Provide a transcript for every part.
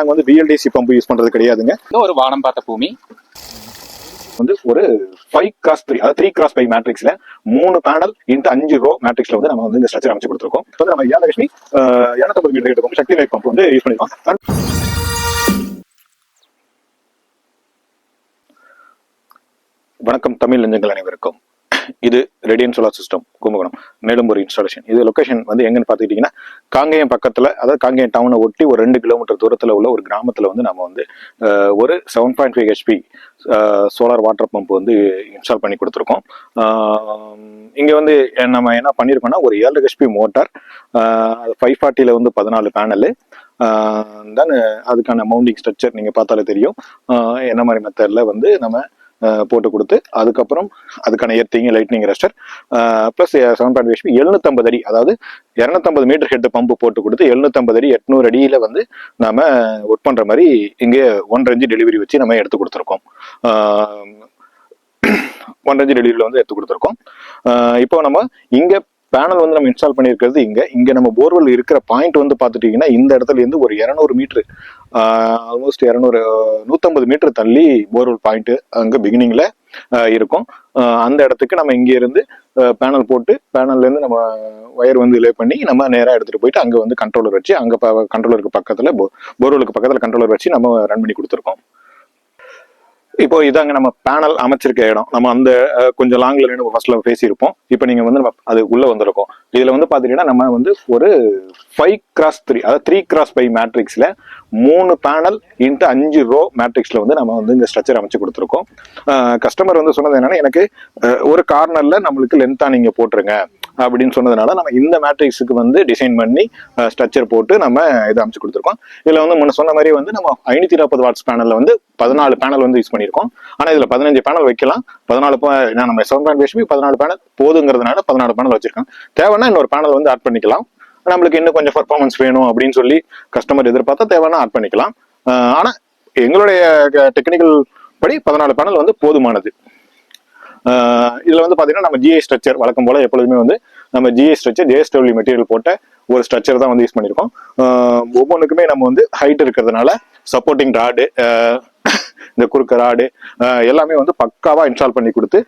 நம்ம வந்து BLDC pump use பண்றது கிடையாதுங்க. ஒரு வானம் பார்த்த பூமி வந்து ஒரு 5x3 அதாவது 3x5 மேட்ரிக்ஸ்ல 3 பேனல் இன்ட்டு 5 ரோ மேட்ரிக்ஸ்ல வந்து நம்ம வந்து இந்த ஸ்ட்ரக்சர் அமைச்சு கொடுத்துருக்கோம். வந்து நம்ம ஏலலட்சுமி 250 மீட்டர் ஹெட் பம்பு, சக்தி மேக் பம்ப் வந்து யூஸ் பண்ணிருக்கோம். வணக்கம் தமிழ் நெஞ்சங்கள் அனைவருக்கும். இது ரேடியன்ட் சோலார் சிஸ்டம் கும்பகோணம் மேலும் ஒரு இன்ஸ்டாலேஷன். இது லொகேஷன் வந்து எங்கன்னு பார்த்துக்கிட்டிங்கன்னா காங்கேயம் பக்கத்தில், அதாவது காங்கேயம் டவுனை ஒட்டி ஒரு 2 கிலோமீட்டர் தூரத்தில் உள்ள ஒரு கிராமத்தில் வந்து நம்ம வந்து ஒரு 7.5 HP சோலார் வாட்டர் பம்ப் வந்து இன்ஸ்டால் பண்ணி கொடுத்துருக்கோம். இங்கே வந்து நம்ம என்ன பண்ணியிருக்கோம்னா ஒரு 7 HP மோட்டார், 540 வந்து 14 பேனலு, தென் அதுக்கான மவுண்டிங் ஸ்ட்ரக்சர் நீங்கள் பார்த்தாலே தெரியும் என்ன மாதிரி மெத்தடில் வந்து நம்ம போட்டு கொடுத்து, அதுக்கப்புறம் அதுக்கான எர்த்திங் லைட்னிங் ரெஸ்டர் பிளஸ் 7.5 HP 750 அடி, அதாவது 250 மீட்டர் ஹெட் பம்பு போட்டு கொடுத்து 750 அடி 800 அடியில வந்து நாம ஒர்க் பண்ற மாதிரி இங்கே 1 இன்ச் டெலிவரி வச்சு நம்ம எடுத்து கொடுத்துருக்கோம். 1 இன்ச் டெலிவரியில வந்து எடுத்து கொடுத்துருக்கோம். இப்போ நம்ம இங்க பேனல் வந்து நம்ம இன்ஸ்டால் பண்ணியிருக்கிறது இங்க நம்ம போர்வெல் இருக்கிற பாயிண்ட் வந்து பார்த்துட்டீங்கன்னா இந்த இடத்துல இருந்து ஒரு 200 மீட்டர், ஆல்மோஸ்ட் 150 மீட்டர் தள்ளி போர்வெல் பாயிண்ட் அங்க பிகினிங்ல இருக்கும். அந்த இடத்துக்கு நம்ம இங்க இருந்து பேனல் போட்டு பேனல்ல இருந்து நம்ம ஒயர் வந்து லே பண்ணி நம்ம நேரா எடுத்துட்டு போயிட்டு அங்க வந்து கண்ட்ரோலர் வச்சு, அங்க கண்ட்ரோலருக்கு பக்கத்துல போர்வெலுக்கு பக்கத்துல கண்ட்ரோலர் வச்சு நம்ம ரன் பண்ணி கொடுத்துருக்கோம். இப்போ இதாங்க நம்ம பேனல் அமைச்சிருக்க இடம். நம்ம அந்த கொஞ்சம் லாங்ல நின்று ஃபர்ஸ்ட்ல பேசியிருப்போம். இப்போ நீங்க வந்து நம்ம அது உள்ள வந்திருக்கோம். இதுல வந்து பாத்தீங்கன்னா நம்ம வந்து ஒரு 5x3 அதாவது 3x5 மேட்ரிக்ஸ்ல 3 பேனல் இன்ட்டு 5 ரோ மேட்ரிக்ஸ்ல வந்து நம்ம வந்து இந்த ஸ்ட்ரக்சர் அமைச்சு கொடுத்துருக்கோம். கஸ்டமர் வந்து சொன்னது என்னன்னா, எனக்கு ஒரு கார்னர்ல நம்மளுக்கு லென்த்தா நீங்க போட்டுருங்க அப்படின்னு சொன்னதுனால நம்ம இந்த மேட்ரிக்ஸுக்கு வந்து டிசைன் பண்ணி ஸ்ட்ரக்சர் போட்டு நம்ம இதை அமைச்சு கொடுத்துருக்கோம். இதுல வந்து முன்ன சொன்ன மாதிரி வந்து நம்ம 540 வாட்ஸ் பேனல்ல வந்து 14 பேனல் வந்து யூஸ் பண்ணியிருக்கோம். ஆனா இதுல 15 பேனல் வைக்கலாம். 14 நம்ம 7.5 HP 14 பேனல் போதுங்கிறதுனால 14 பேனல் வச்சிருக்கோம். தேவைன்னா இன்னொரு பேனல் வந்து ஆட் பண்ணிக்கலாம். நம்மளுக்கு இன்னும் கொஞ்சம் பர்ஃபார்மன்ஸ் வேணும் அப்படின்னு சொல்லி கஸ்டமர் எதிர்பார்த்தா தேவைன்னா ஆட் பண்ணிக்கலாம். ஆனா எங்களுடைய டெக்னிக்கல் படி 14 பேனல் வந்து போதுமானது. இதுல வந்து பாத்தீங்கன்னா நம்ம ஜிஐ ஸ்ட்ரக்சர் வழக்கம் போல எப்பொழுதுமே வந்து நம்ம ஜிஐ ஸ்ட்ரக்சர் JSW மெட்டீரியல் போட்ட ஒரு ஸ்ட்ரக்சர் தான் வந்து யூஸ் பண்ணியிருக்கோம். ஒவ்வொன்றுக்குமே நம்ம வந்து ஹைட் இருக்கிறதுனால சப்போர்ட்டிங் ராடு, இந்த குறுக்க ராடு எல்லாமே வந்து பக்காவா இன்ஸ்டால் பண்ணி கொடுத்து,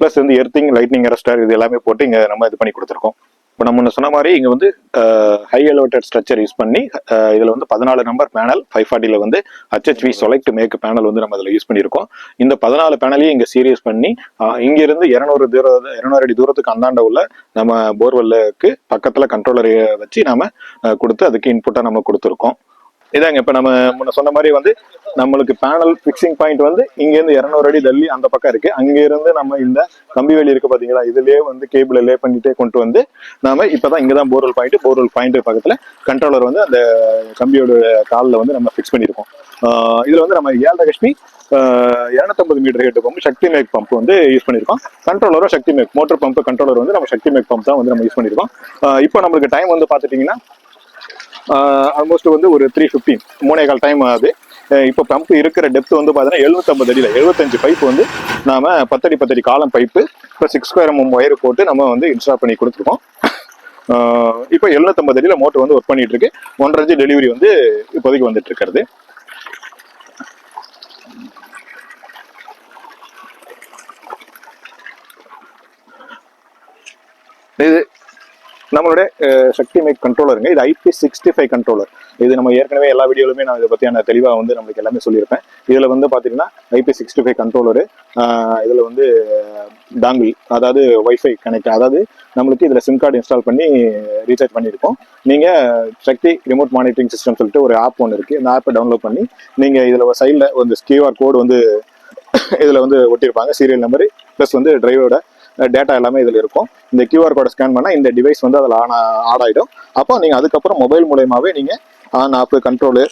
பிளஸ் வந்து எர்த்திங் லைட்னிங் ரெஸ்டர் இது எல்லாமே போட்டு இங்க நம்ம இது பண்ணி கொடுத்துருக்கோம். இப்போ நம்ம சொன்ன மாதிரி இங்க வந்து ஹை எலிவேட்டட் ஸ்ட்ரக்சர் யூஸ் பண்ணி இதுல வந்து 14 நம்பர் பேனல் 540 வந்து HHV செலக்ட் மேக் பேனல் வந்து நம்ம இதுல யூஸ் பண்ணியிருக்கோம். இந்த 14 பேனலையும் இங்க சீரியஸ் பண்ணி இங்க இருந்து 200 அடி தூரத்துக்கு அந்தாண்ட உள்ள நம்ம போர்வெல்லுக்கு பக்கத்துல கண்ட்ரோலர் வச்சு நாம கொடுத்து அதுக்கு இன்புட்டா நம்ம கொடுத்துருக்கோம். இதாங்க இப்ப நம்ம முன்ன சொன்ன மாதிரி வந்து நம்மளுக்கு பேனல் பிக்சிங் பாயிண்ட் வந்து இங்க இருந்து 200 அடி தள்ளி அந்த பக்கம் இருக்கு. அங்க இருந்து நம்ம இந்த கம்பி வேலி இருக்கு பாத்தீங்களா, இதுலயே வந்து கேபிள் லே பண்ணிட்டே கொண்டு வந்து நாம இப்பதான் இங்கதான் போர்வெல் பாயிண்ட் பக்கத்துல கண்ட்ரோலர் வந்து அந்த கம்பியோட காலில் வந்து நம்ம பிக்ஸ் பண்ணிருக்கோம். இதுல வந்து நம்ம 7 HP 250 மீட்டர் ஹெட் பம்ப் சக்தி மேக் பம்ப் வந்து யூஸ் பண்ணிருக்கோம். கண்ட்ரோலரும் சக்தி மேக் மோட்டர் பம்ப் கண்ட்ரோலர் வந்து நம்ம சக்தி மேக் பம்ப் தான் வந்து நம்ம யூஸ் பண்ணிருக்கோம். இப்போ நம்மளுக்கு டைம் வந்து பாத்துட்டீங்கன்னா ஆல்மோஸ்ட் வந்து ஒரு 3:15 3:15 டைம் ஆகுது. இப்போ பம்ப் இருக்கிற டெப்த் வந்து பார்த்தீங்கன்னா 750 அடியில் 75 பைப் வந்து நாம 10 அடி காலம் பைப்பு இப்போ 6 ஸ்கொயர் mm ஒயர் போட்டு நம்ம வந்து இன்ஸ்டால் பண்ணி கொடுத்துருக்கோம். இப்போ 750 அடியில் மோட்டர் வந்து ஒர்க் பண்ணிட்டு இருக்கு. 1.5 inch டெலிவரி வந்து இப்போதைக்கு வந்துட்டு இருக்கிறது. இது நம்மளுடைய சக்தி மேக் கண்ட்ரோலருங்க. இது IP65 கண்ட்ரோலர். இது நம்ம ஏற்கனவே எல்லா வீடியோலுமே நான் இதை பற்றியான தெளிவாக வந்து நம்மளுக்கு எல்லாமே சொல்லியிருப்பேன். இதில் வந்து பார்த்தீங்கன்னா IP65 கண்ட்ரோலரு, இதில் வந்து டாங்கிள், அதாவது வைஃபை கனெக்ட், அதாவது நம்மளுக்கு இதில் சிம் கார்டு இன்ஸ்டால் பண்ணி ரீசார்ஜ் பண்ணியிருக்கோம். நீங்கள் சக்தி ரிமோட் மானிட்டரிங் சிஸ்டம் சொல்லிட்டு ஒரு ஆப் ஒன்று இருக்குது. இந்த ஆப்பை டவுன்லோட் பண்ணி நீங்கள் இதில் சைடில் வந்து QR கோடு வந்து இதில் வந்து ஒட்டியிருப்பாங்க, சீரியல் நம்பரு ப்ளஸ் வந்து டிரைவரோட டேட்டா எல்லாமே இதில் இருக்கும். இந்த QR கோடை ஸ்கேன் பண்ணால் இந்த டிவைஸ் வந்து அதில் ஆட் ஆகிடும். அப்போ நீங்கள் அதுக்கப்புறம் மொபைல் மூலயமாவே நீங்கள் ஆன் ஆஃப் கண்ட்ரோலு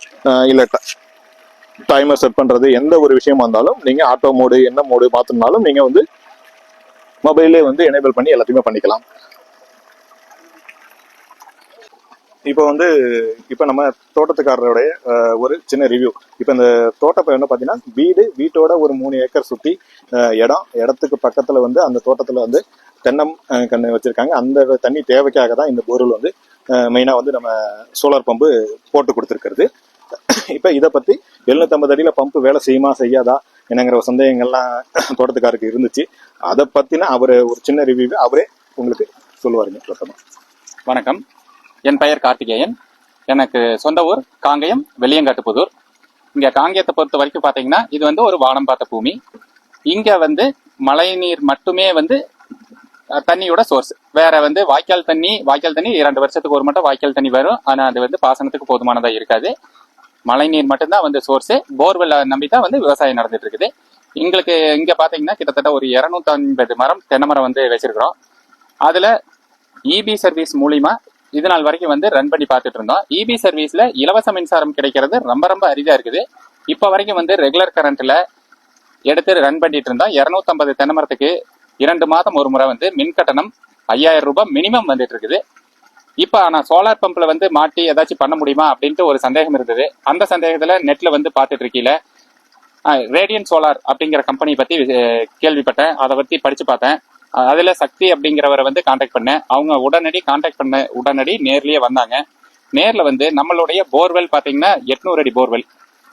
இல்லை டைமர் செட் பண்ணுறது எந்த ஒரு விஷயமா இருந்தாலும் நீங்கள் ஆட்டோ மோடு என்ன மோடு மாற்றினாலும் நீங்கள் வந்து மொபைல்லே வந்து எனேபிள் பண்ணி எல்லாத்தையுமே பண்ணிக்கலாம். இப்போ நம்ம தோட்டத்துக்காரருடைய ஒரு சின்ன ரிவ்யூ. இப்போ இந்த தோட்டப்பை என்ன பார்த்தீங்கன்னா வீட்டோட ஒரு 3 ஏக்கர் சுற்றி இடத்துக்கு பக்கத்தில் வந்து அந்த தோட்டத்தில் வந்து தென்னம் கண்ணு வச்சிருக்காங்க. அந்த தண்ணி தேவைக்காக தான் இந்த போர்வெல் வந்து மெயினாக வந்து நம்ம சோலார் பம்பு போட்டு கொடுத்துருக்கிறது. இப்போ இதை பற்றி 750 அடியில் பம்பு வேலை செய்யுமா செய்யாதா என்னங்கிற சந்தேகங்கள்லாம் தோட்டத்துக்காருக்கு இருந்துச்சு. அதை பற்றின அவர் ஒரு சின்ன ரிவ்யூ அவரே உங்களுக்கு சொல்லுவாருங்க. பிரதமர் வணக்கம், என் பெயர் கார்த்திகேயன். எனக்கு சொந்த ஊர் காங்கயம் வெள்ளியங்காட்டுப்புதூர். இங்கே காங்கயத்தை பொறுத்த வரைக்கும் பார்த்தீங்கன்னா இது வந்து ஒரு வானம் பார்த்த பூமி. இங்கே வந்து மழை நீர் மட்டுமே வந்து தண்ணியோட சோர்ஸ். வேற வந்து வாய்க்கால் தண்ணி 2 வருஷத்துக்கு ஒரு மட்டும் வாய்க்கால் தண்ணி வரும். ஆனால் அது வந்து பாசனத்துக்கு போதுமானதாக இருக்காது. மழை நீர் மட்டும்தான் வந்து சோர்ஸு. போர்வெல்லை நம்பி தான் வந்து விவசாயம் நடந்துட்டு இருக்குது. எங்களுக்கு இங்கே பார்த்தீங்கன்னா கிட்டத்தட்ட ஒரு 250 மரம் தென்னை மரம் வந்து வச்சிருக்கிறோம். அதில் இபி சர்வீஸ் மூலிமா இது நாள் வரைக்கும் வந்து ரன் பண்ணி பார்த்துட்டு இருந்தோம். இபி சர்வீஸ்ல இலவச மின்சாரம் கிடைக்கிறது ரொம்ப ரொம்ப அரிதா இருக்குது. இப்போ வரைக்கும் வந்து ரெகுலர் கரண்ட்ல எடுத்து ரன் பண்ணிட்டு இருந்தோம். 250 தென்னை மரத்துக்கு 2 மாதம் ஒரு முறை வந்து மின் கட்டணம் 5000 ரூபாய் மினிமம் வந்துட்டு இருக்குது. இப்போ நான் சோலார் பம்பில் வந்து மாட்டி ஏதாச்சும் பண்ண முடியுமா அப்படின்ட்டு ஒரு சந்தேகம் இருந்தது. அந்த சந்தேகத்தில் நெட்டில் வந்து பார்த்துட்டு இருக்கீல ரேடியன் சோலார் அப்படிங்கிற கம்பெனியை பற்றி கேள்விப்பட்டேன். அதை பற்றி படித்து பார்த்தேன். அதில் சக்தி அப்படிங்கிறவரை வந்து காண்டாக்ட் பண்ணேன். அவங்க உடனடி நேர்லேயே வந்தாங்க. நேரில் வந்து நம்மளுடைய போர்வெல் பார்த்தீங்கன்னா 800 அடி போர்வெல்.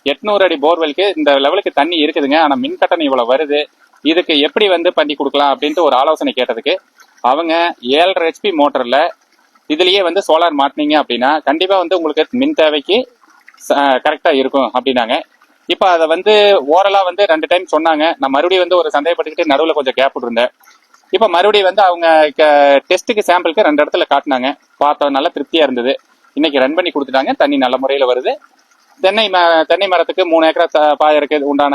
800 அடி போர்வெலுக்கு இந்த லெவலுக்கு தண்ணி இருக்குதுங்க. ஆனால் மின் கட்டணம் இவ்வளோ வருது. இதுக்கு எப்படி வந்து பண்ணி கொடுக்கலாம் அப்படின்ட்டு ஒரு ஆலோசனை கேட்டதுக்கு அவங்க 7.5 HP மோட்டரில் இதுலயே வந்து சோலார் மாட்டினீங்க அப்படின்னா கண்டிப்பா வந்து உங்களுக்கு மின் தேவைக்கு கரெக்டா இருக்கும் அப்படின்னாங்க. இப்போ அதை வந்து ஓரலா வந்து 2 டைம் சொன்னாங்க. நான் மறுபடியும் வந்து ஒரு சந்தேகப்பட்டுக்கிட்டு நடுவில் கொஞ்சம் கேப் விட்டுருந்தேன். இப்போ மறுபடியும் வந்து அவங்க டெஸ்ட்டுக்கு சாம்பிளுக்கு 2 இடத்துல காட்டினாங்க. பார்த்தோம், நல்லா திருப்தியா இருந்தது. இன்னைக்கு ரன் பண்ணி கொடுத்துட்டாங்க. தண்ணி நல்ல முறையில் வருது. தென்னை மரத்துக்கு 3 ஏக்கரா பாயருக்கு உண்டான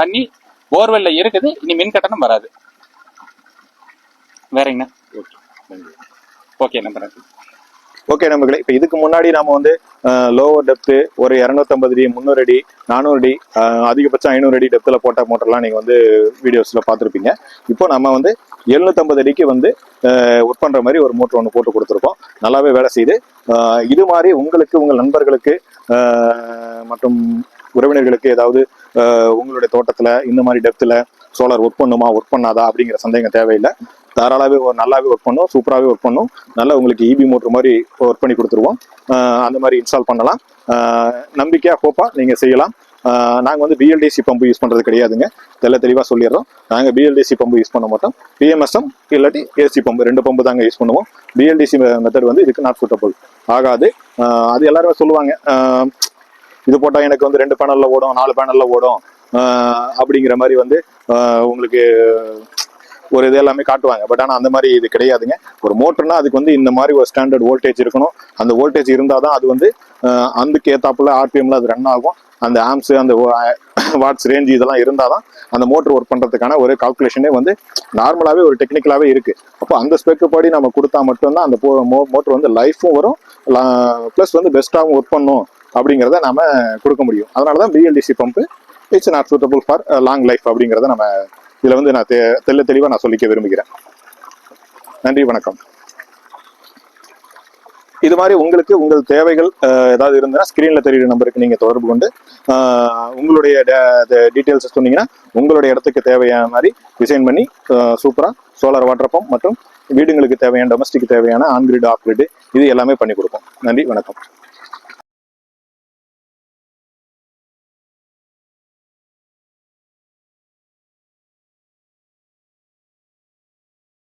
தண்ணி போர்வெல்ல இருக்குது. இனி மின் கட்டணம் வராது. வேறங்கண்ணா? ஓகே நம்புறேன். ஓகே நம்பர்களே, இப்போ இதுக்கு முன்னாடி நாம வந்து லோவர் டெப்த்து ஒரு 250 அடி 300 அடி 400 அடி அதிகபட்சம் 500 அடி டெப்த்தில் போட்ட மோட்டர்லாம் நீங்கள் வந்து வீடியோஸில் பார்த்துருப்பீங்க. இப்போ நம்ம வந்து 750 அடிக்கு வந்து ஒர்க் பண்ணுற மாதிரி ஒரு மோட்டர் ஒன்று போட்டு கொடுத்துருக்கோம். நல்லாவே வேலை செய்யுது. இது மாதிரி உங்களுக்கு உங்கள் நண்பர்களுக்கு மற்றும் உறவினர்களுக்கு ஏதாவது உங்களுடைய தோட்டத்தில் இந்த மாதிரி டெப்த்தில் சோலார் ஒர்க் பண்ணுமா ஒர்க் பண்ணாதா அப்படிங்கிற சந்தேகம் தேவையில்லை. தாராளாவே நல்லாவே ஒர்க் பண்ணும், சூப்பராகவே ஒர்க் பண்ணும். நல்லா உங்களுக்கு இபி மோட்டர் மாதிரி ஒர்க் பண்ணி கொடுத்துருவோம். அந்த மாதிரி இன்ஸ்டால் பண்ணலாம். நம்பிக்கையாக ஹோப்பாக நீங்கள் செய்யலாம். நாங்கள் வந்து பிஎல்டிசி பம்பு யூஸ் பண்ணுறது கிடையாதுங்க. தெளிவாக சொல்லிடுறோம். நாங்கள் பிஎல்டிசி பம்பு யூஸ் பண்ண மாட்டோம். பிஎம்எஸ்எம் இல்லாட்டி ஏசி பம்பு 2 பம்பு தாங்க யூஸ் பண்ணுவோம். பிஎல்டிசி மெத்தட் வந்து இதுக்கு நாட் சூட்டபிள் ஆகாது. அது எல்லாருமே சொல்லுவாங்க, இது போட்டால் எனக்கு வந்து 2 பேனலில் ஓடும் 4 பேனலில் ஓடும் அப்படிங்கிற மாதிரி வந்து உங்களுக்கு ஒரு இது எல்லாமே காட்டுவாங்க. பட் ஆனால் அந்த மாதிரி இது கிடையாதுங்க. ஒரு மோட்டர்னா அதுக்கு வந்து இந்த மாதிரி ஒரு ஸ்டாண்டர்ட் வோல்டேஜ் இருக்கணும். அந்த வோல்டேஜ் இருந்தால் தான் அது வந்து அதுக்கு ஏற்றாப்புல ஆர்பிஎம்ல அது ரன் ஆகும். அந்த ஆம்ஸு அந்த வாட்ஸ் ரேஞ்ச் இதெல்லாம் இருந்தால் தான் அந்த மோட்டர் ஒர்க் பண்ணுறதுக்கான ஒரு கால்குலேஷனே வந்து நார்மலாகவே ஒரு டெக்னிக்கலாகவே இருக்குது. அப்போ அந்த ஸ்பெக்கு படி நம்ம கொடுத்தா மட்டும்தான் அந்த மோட்டர் வந்து லைஃபும் வரும், ப்ளஸ் வந்து பெஸ்ட்டாகவும் ஒர்க் பண்ணும் அப்படிங்கிறத நம்ம கொடுக்க முடியும். அதனால தான் BLDC pump it's not suitable for long life அப்படிங்கிறத நம்ம இதில் வந்து நான் தெளிவாக நான் சொல்லிக்க விரும்புகிறேன். நன்றி, வணக்கம். இது மாதிரி உங்களுக்கு உங்கள் தேவைகள் ஏதாவது இருந்ததுன்னா ஸ்க்ரீனில் தெரியுற நம்பருக்கு நீங்கள் தொடர்பு கொண்டு உங்களுடைய டீட்டெயில்ஸ் சொன்னீங்கன்னா உங்களுடைய இடத்துக்கு தேவையான மாதிரி டிசைன் பண்ணி சூப்பராக சோலார் வாட்டர் பம்ப் மற்றும் வீடுங்களுக்கு தேவையான டொமஸ்டிக் தேவையான ஆன் கிரிட் ஆஃப் கிரிட் இது எல்லாமே பண்ணி கொடுப்போம். நன்றி, வணக்கம்.